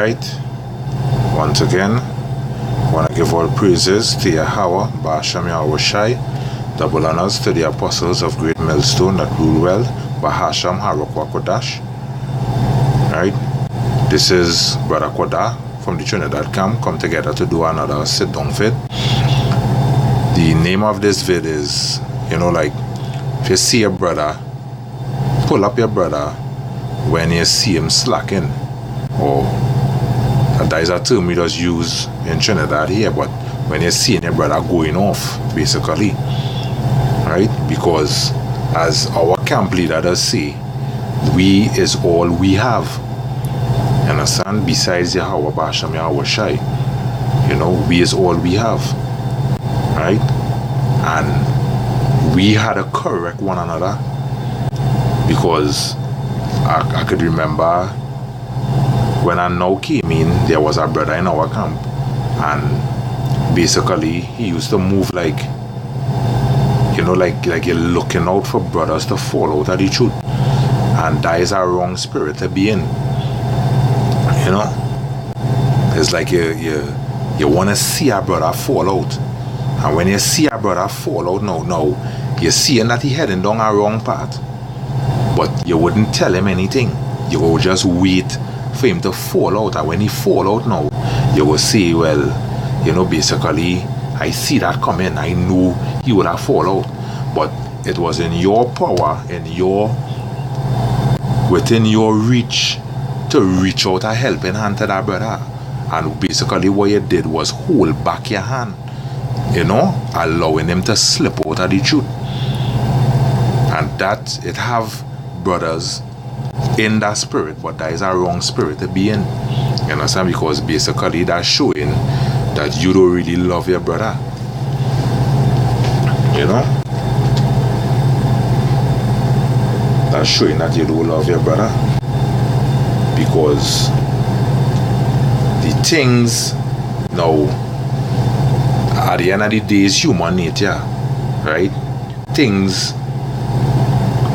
Alright, once again, I want to give all praises to Yahweh, Ahchyam Yahweh Shai, double honors to the apostles of Great Millstone that rule well, Ahchyam Harokwa Kodash. Alright, this is Brother Koda from the Trinidad camp, come together to do another sit down vid. The name of this vid is, like, if you see a brother, pull up your brother when you see him slacking, or that is a term we just use in Trinidad here, but when you see your brother going off, basically, right? Because as our camp leader does say, we is all we have. You understand? Besides Yahweh, Ahchyam Yahweh Shai, we is all we have, right? And we had to correct one another, because I could remember when I now came in, there was a brother in our camp, and basically he used to move like you're looking out for brothers to fall out of the truth, and that is a wrong spirit to be in. It's like you want to see a brother fall out, and when you see a brother fall out now you're seeing that he heading down a wrong path, but you wouldn't tell him anything. You will just wait for him to fall out, and when he fall out now, you will say, well, basically, I see that coming, I knew he would have fall out, but it was in your power, within your reach, to reach out a helping hand to that brother. And basically what you did was hold back your hand, allowing him to slip out of the truth. And that, it have brothers in that spirit, but that is a wrong spirit to be in. You understand? Because basically that's showing that you don't really love your brother. That's showing that you don't love your brother. Because the things now, at the end of the day, is human nature, right? Things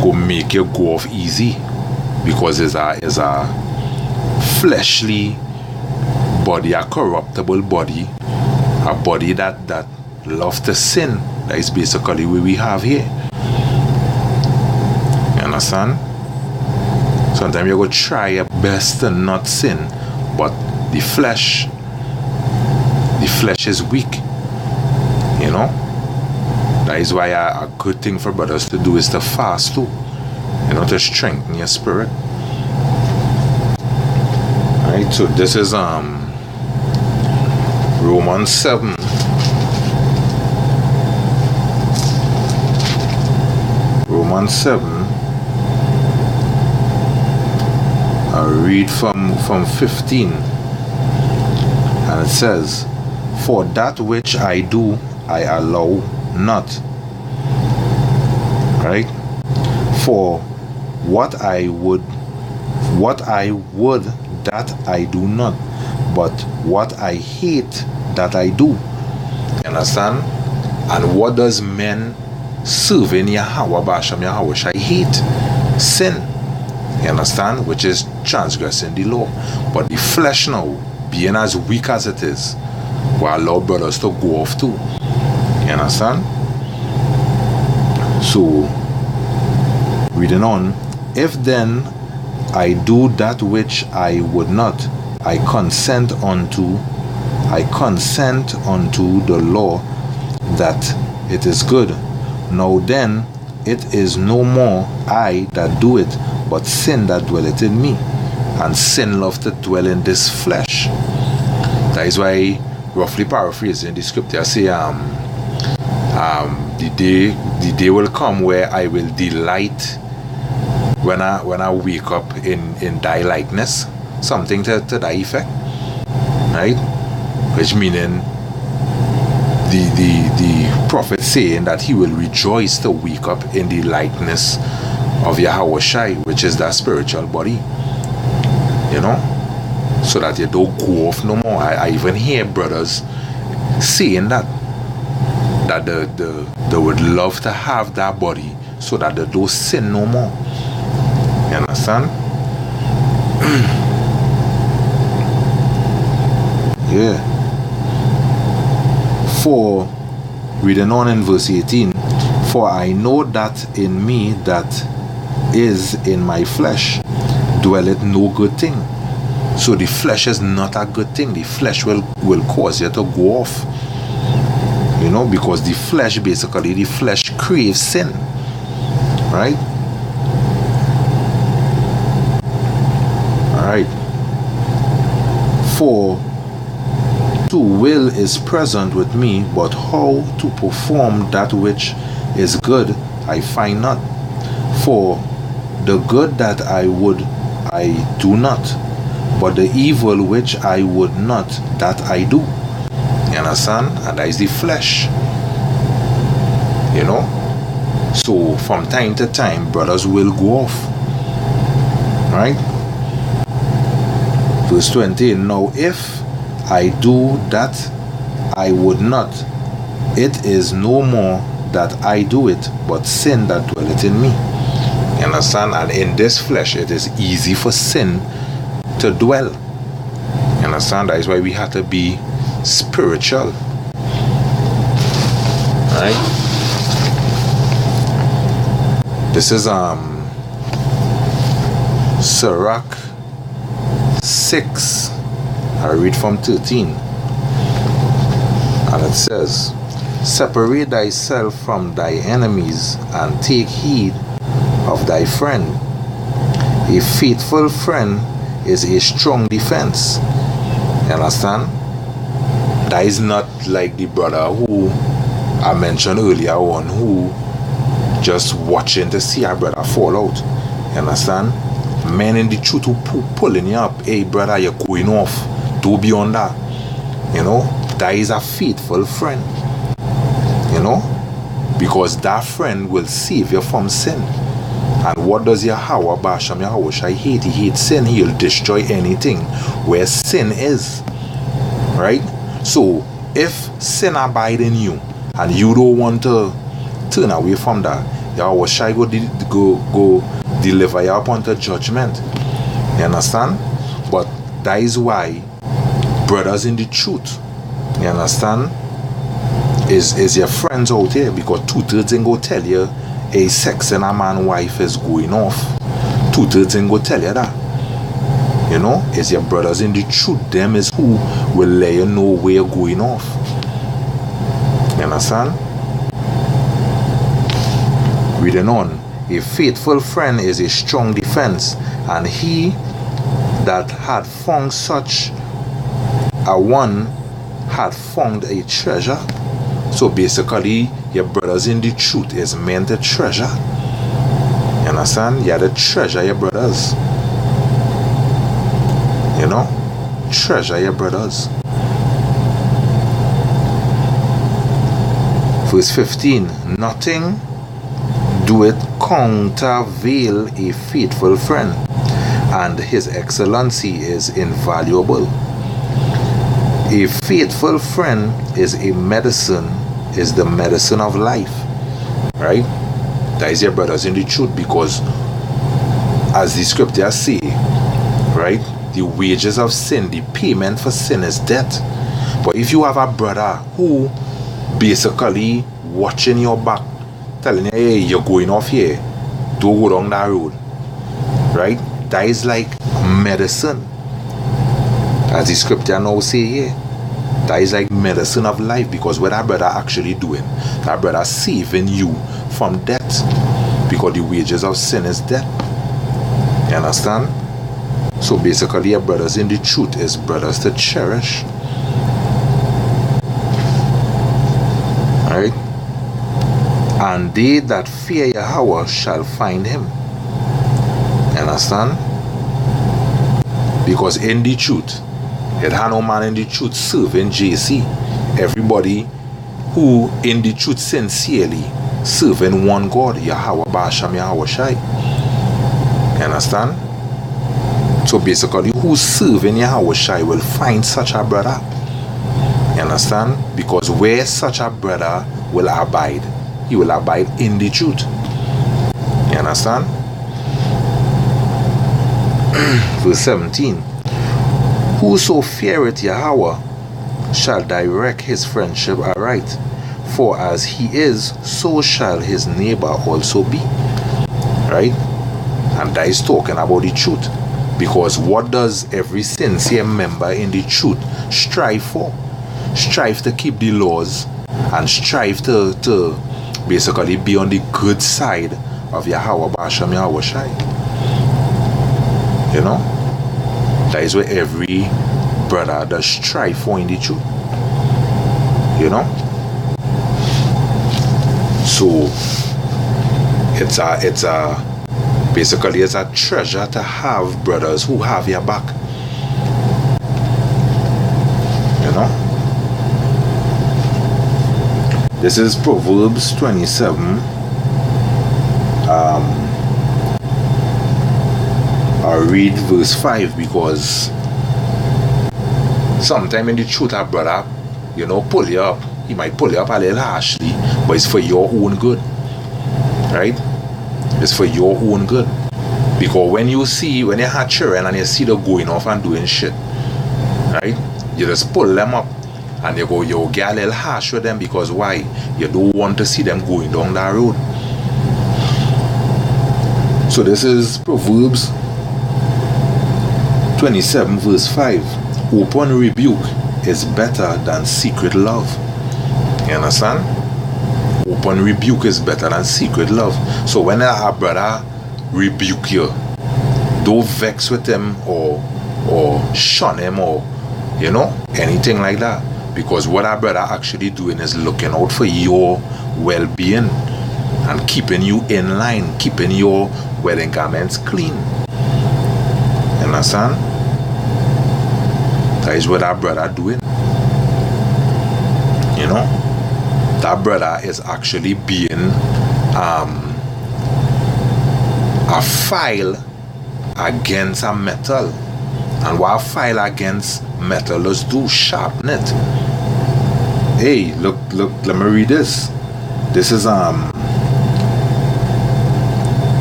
go make you go off easy, because it's a fleshly body, a corruptible body, a body that loves to sin. That is basically what we have here. You understand? Sometimes you go try your best to not sin, but the flesh is weak. That is why a good thing for brothers to do is to fast too, to strengthen your spirit. Alright, so this is Romans 7. Romans 7. I read from 15, and it says, "For that which I do, I allow not." Right? "For what I would that I do not, but what I hate that I do." You understand? And what does men serving Yahweh, Ahchyam Yahweh Shai, hate? Sin. You understand? Which is transgressing the law. But the flesh now, being as weak as it is, will allow brothers to go off too. You understand? So, reading on, "If then I do that which I would not, I consent unto the law that it is good. Now then, it is no more I that do it, but sin that dwelleth in me. And sin loveth to dwell in this flesh." That is why, roughly paraphrasing the scripture, say, the day will come where I will delight when I wake up in thy likeness, something to that effect, right? Which meaning the prophet saying that he will rejoice to wake up in the likeness of Yahweh Shai, which is that spiritual body, so that you don't go off no more. I even hear brothers saying that they would love to have that body so that they don't sin no more. You understand? Yeah. For, reading on in verse 18, for I know that in me that is in my flesh dwelleth no good thing. So the flesh is not a good thing. The flesh will cause you to go off. You know, because the flesh, basically, the flesh craves sin. Right? Alright. For to will is present with me, but how to perform that which is good I find not. For the good that I would I do not, but the evil which I would not, that I do. You understand? And that is the flesh. You know? So from time to time, brothers will go off. Right? Verse 20, now if I do that I would not, it is no more that I do it, but sin that dwelleth in me. You understand? And in this flesh, it is easy for sin to dwell. You understand? That is why we have to be spiritual. Right? This is Sirach 6. I read from 13. And it says, separate thyself from thy enemies and take heed of thy friend. A faithful friend is a strong defense. You understand? That is not like the brother who I mentioned earlier on, who just watching to see our brother fall out. You understand? Men in the truth who pulling you up. Hey brother, you're going off. Do beyond that. You know? That is a faithful friend. You know? Because that friend will save you from sin. And what does Yahweh, Ahchyam Yahweh Shai hate? He hates sin. He'll destroy anything where sin is. Right? So, if sin abide in you, and you don't want to turn away from that, Yahweh Shai go deliver you up unto judgment. You understand? But that is why brothers in the truth, you understand, is your friends out here, because 2/3 ain't go tell you a sex and a man wife is going off. 2/3 ain't go tell you that. You know, is your brothers in the truth. Them is who will let you know where you're going off. You understand? Reading on. A faithful friend is a strong defense, and he that had found such a one had found a treasure. So basically, your brothers in the truth is meant a treasure. You understand? You're the treasure, your brothers. You know? Treasure your brothers. Verse 15. Nothing doeth countervail a faithful friend, and his excellency is invaluable. A faithful friend is a medicine, is the medicine of life. Right? That is your brothers in the truth, because as the scriptures say, right, the wages of sin, the payment for sin is death. But if you have a brother who basically watching your back, telling you, hey, you're going off here, don't go down that road, right? That is like medicine, as the scripture now say here. That is like medicine of life, because what that brother actually doing, that brother saving you from death, because the wages of sin is death. You understand? So basically, your brothers in the truth is brothers to cherish. Alright? And they that fear Yahweh shall find him. You understand? Because in the truth, it had no man in the truth serving JC. Everybody who in the truth sincerely serving one God, Yahweh Ahchyam Yahweh Shai. You understand? So basically, who serving Yahweh Shai will find such a brother. You understand? Because where such a brother will abide, he will abide in the truth. You understand? Verse 17. Whoso feareth Yahweh shall direct his friendship aright. For as he is, so shall his neighbor also be. Right? And that is talking about the truth. Because what does every sincere member in the truth strive for? Strive to keep the laws and strive to basically be on the good side of Yahweh Basham Yahweh Shai. You know? That is what every brother does strive for in the truth. You know? So it's basically it's a treasure to have brothers who have your back. You know? This is Proverbs 27. I'll read verse 5 because sometime in the truth a brother, you know, pull you up. He might pull you up a little harshly, but it's for your own good. Right? It's for your own good. Because when you have children and you see them going off and doing shit, right? You just pull them up and you get a little harsh with them because why? You don't want to see them going down that road. So this is Proverbs 27 verse 5. Open rebuke is better than secret love. You understand? Open rebuke is better than secret love. So when a brother rebuke you, don't vex with him or shun him or, you know, anything like that. Because what our brother actually doing is looking out for your well-being and keeping you in line, keeping your wedding garments clean. You understand? That is what our brother doing. You know? That brother is actually being a file against a metal. And what a file against metal is do, sharpen it. Hey, look, let me read this. This is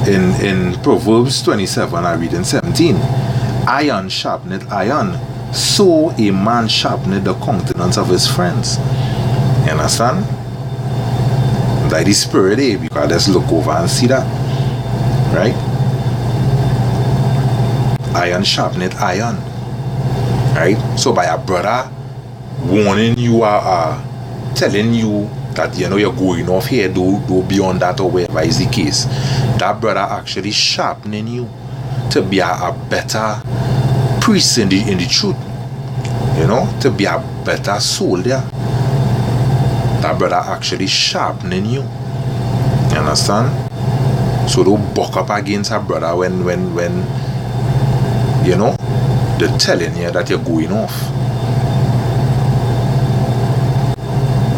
in Proverbs 27, I read in 17. Iron sharpeneth iron, so a man sharpeneth the countenance of his friends. You understand? That is spirit, because let's look over and see that. Right? Iron sharpeneth iron. Right? So by a brother warning you telling you that you know you're going off here, do beyond that or whatever is the case. That brother actually sharpening you to be a better priest in the truth. You know, to be a better soldier. That brother actually sharpening you. You understand? So don't buck up against a brother when you know they're telling you that you're going off.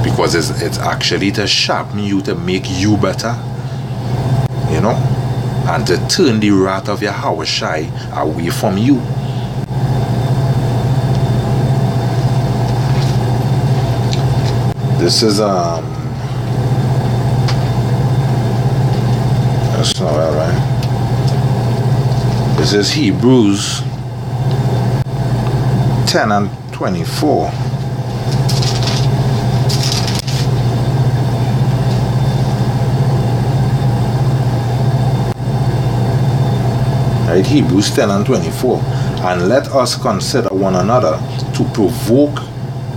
Because it's actually to sharpen you, to make you better. You know? And to turn the wrath of Yahweh Shai away from you. This is that's not right. This is Hebrews 10 and 24. Right, Hebrews 10 and 24. And let us consider one another to provoke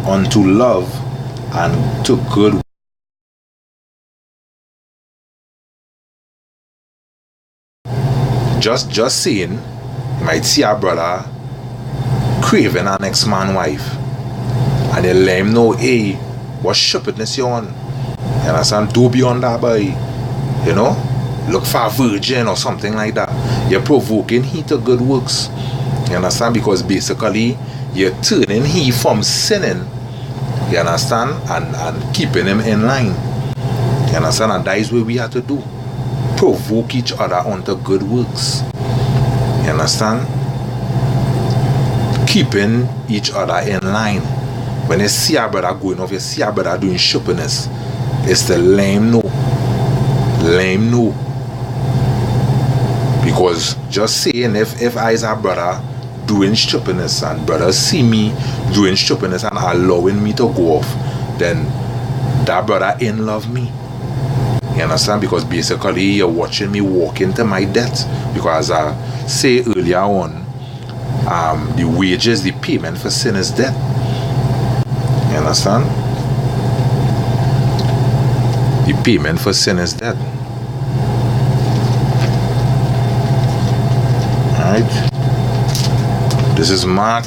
unto love and to good. Just saying, you might see our brother craving our next man's wife, and they let him know, hey, what stupidness you on? You understand? Do beyond that, boy. You know, look for a virgin or something like that. You're provoking he to good works. You understand? Because basically you're turning he from sinning. You understand? And keeping him in line. You understand? And that is what we have to do. Provoke each other unto good works. You understand? Keeping each other in line. When you see a brother going off, you see a brother doing stupidness, it's the lame no. Lame no. Because just saying, if I as a brother doing stupidness and brothers see me doing stupidness and allowing me to go off, then that brother in love me. You understand? Because basically you're watching me walk into my death. Because as I say earlier on, the wages, the payment for sin is death. You understand? The payment for sin is death. Alright? This is Mark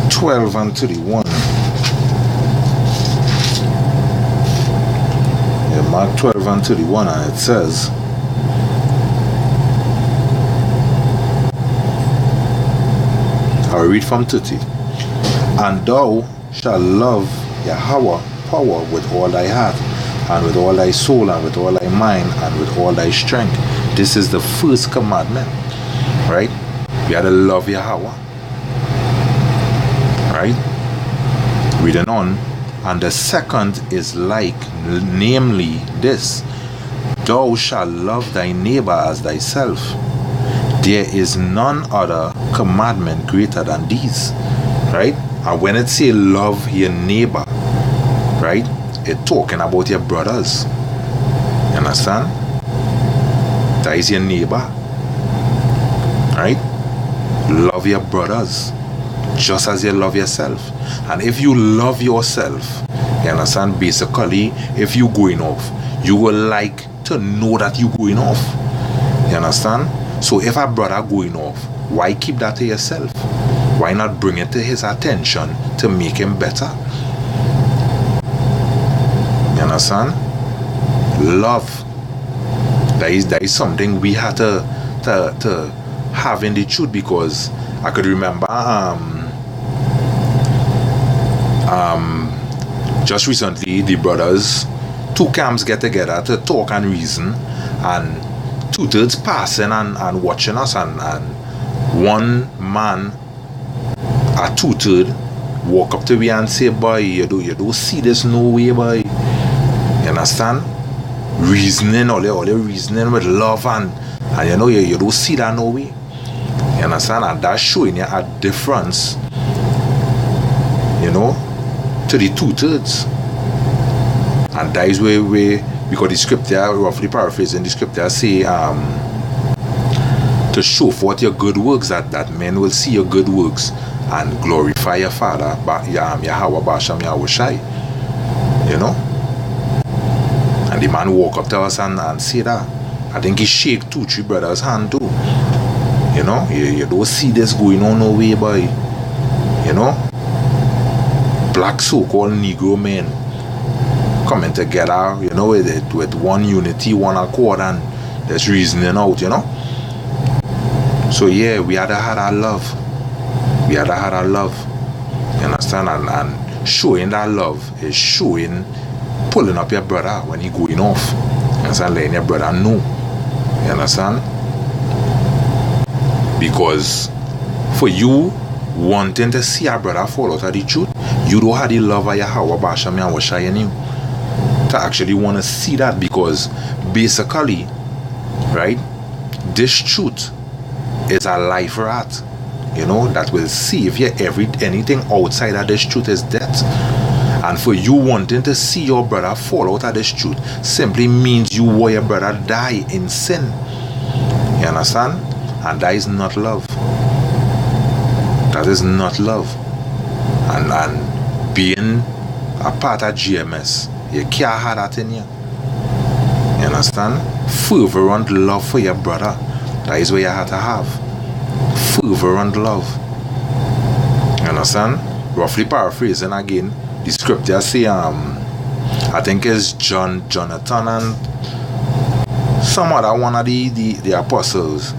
12 and 31. Yeah, Mark 12 and 31, and it says, I'll read from 30. And thou shalt love Yahweh power with all thy heart, and with all thy soul, and with all thy mind, and with all thy strength. This is the first commandment. Right? We had to love Yahweh. Right? Reading on. And the second is like, namely this: thou shalt love thy neighbor as thyself. There is none other commandment greater than these. Right? And when it say love your neighbor, right, it talking about your brothers. You understand? That is your neighbor. Right? Love your brothers just as you love yourself. And if you love yourself, you understand, basically, if you going off, you will like to know that you going off. You understand? So if a brother going off, why keep that to yourself? Why not bring it to his attention to make him better? You understand? Love. That is something we had to have in the truth, because I could remember just recently the brothers, two camps get together to talk and reason, and 2/3 passing and watching us, and one man at 2/3 walk up to me and say, boy, you don't see this no way, boy. You understand? Reasoning, all the reasoning with love, and you know, you don't see that no way. You understand? And that's showing you a difference, you know, to the 2/3. And that is where because the scripture, roughly paraphrasing the scripture, say to show forth your good works, that men will see your good works and glorify your Father, Yahweh Basham Yahushai. You know? And the man walk up to us and say that. I think he shake 2-3 brothers' hand too. You know? You don't see this going on no way, boy. You know? Black so-called Negro men coming together, you know, with one unity, one accord, and there's reasoning out, you know. So yeah, we had to have our love. We had to have our love. You understand? And showing that love is showing, pulling up your brother when he going off. You understand? Letting your brother know. You understand? Because for you wanting to see your brother fall out of the truth, you don't have the love of Yahweh Basham Yahushai in you to actually want to see that. Because basically, right, this truth is a life rat, you know, that will save you. Anything outside of this truth is death. And for you wanting to see your brother fall out of this truth simply means you want your brother die in sin. You understand? And that is not love. That is not love. And being a part of GMS, you can't have that in you. You understand? Fervent love for your brother. That is what you have to have. Fervent love. You understand? Roughly paraphrasing again, the scripture say, I think it's Jonathan and some other one of the apostles,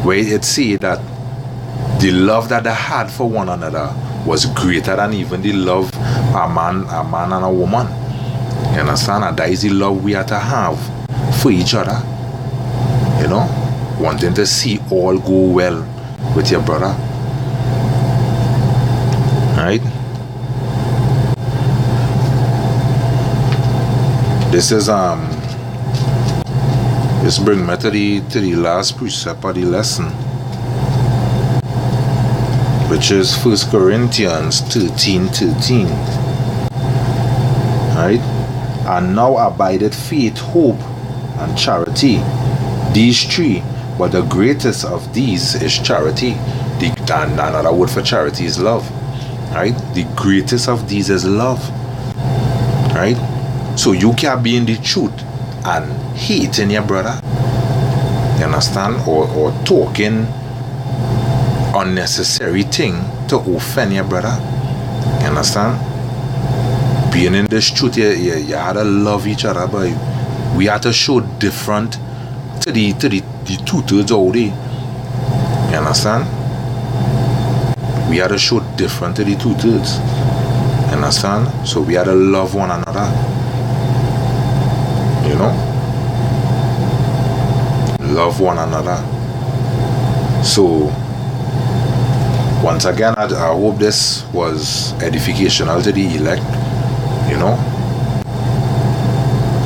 where it say that the love that they had for one another was greater than even the love a man and a woman. You understand? And that is the love we have to have for each other. You know? Wanting to see all go well with your brother. Right? This is this brings me to the last precept of the lesson. which is 1 Corinthians 13:13. Right? And now abideth faith, hope, and charity. These three, but the greatest of these is charity. Another word for charity is love. Right? The greatest of these is love. Right? So you can be in the truth and hating your brother. You understand? Or talking unnecessary thing to offend your brother. You understand? Being in this truth, you had to love each other, but we had to show different to the 2/3 already. You understand? We had to show different to the 2/3. You understand? So we had to love one another. You know? Love one another. So once again, I hope this was edificational to the elect. You know,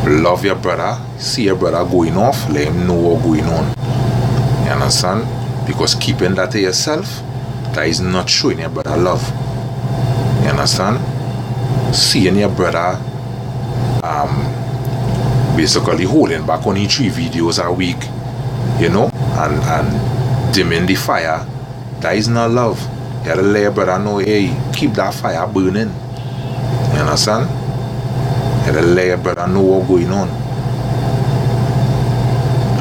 love your brother. See your brother going off, let him know what's going on. You understand? Because keeping that to yourself, that is not showing your brother love. You understand? Seeing your brother basically holding back on 3 videos a week, you know, and dimming the fire, that is not love. You have to let your brother know, hey, keep that fire burning. You understand? You have to let your brother know what's going on.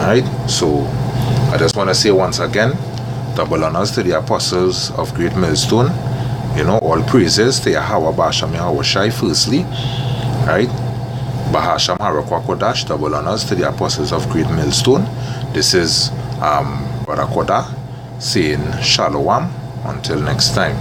Alright? So, I just want to say once again, double honors to the apostles of Great Millstone. You know, all praises to Yahweh Basham Yahweh Shai firstly. Alright? Bahasham Harakwakodash, double honors to the apostles of Great Millstone. This is Brother Koda saying Shalom until next time.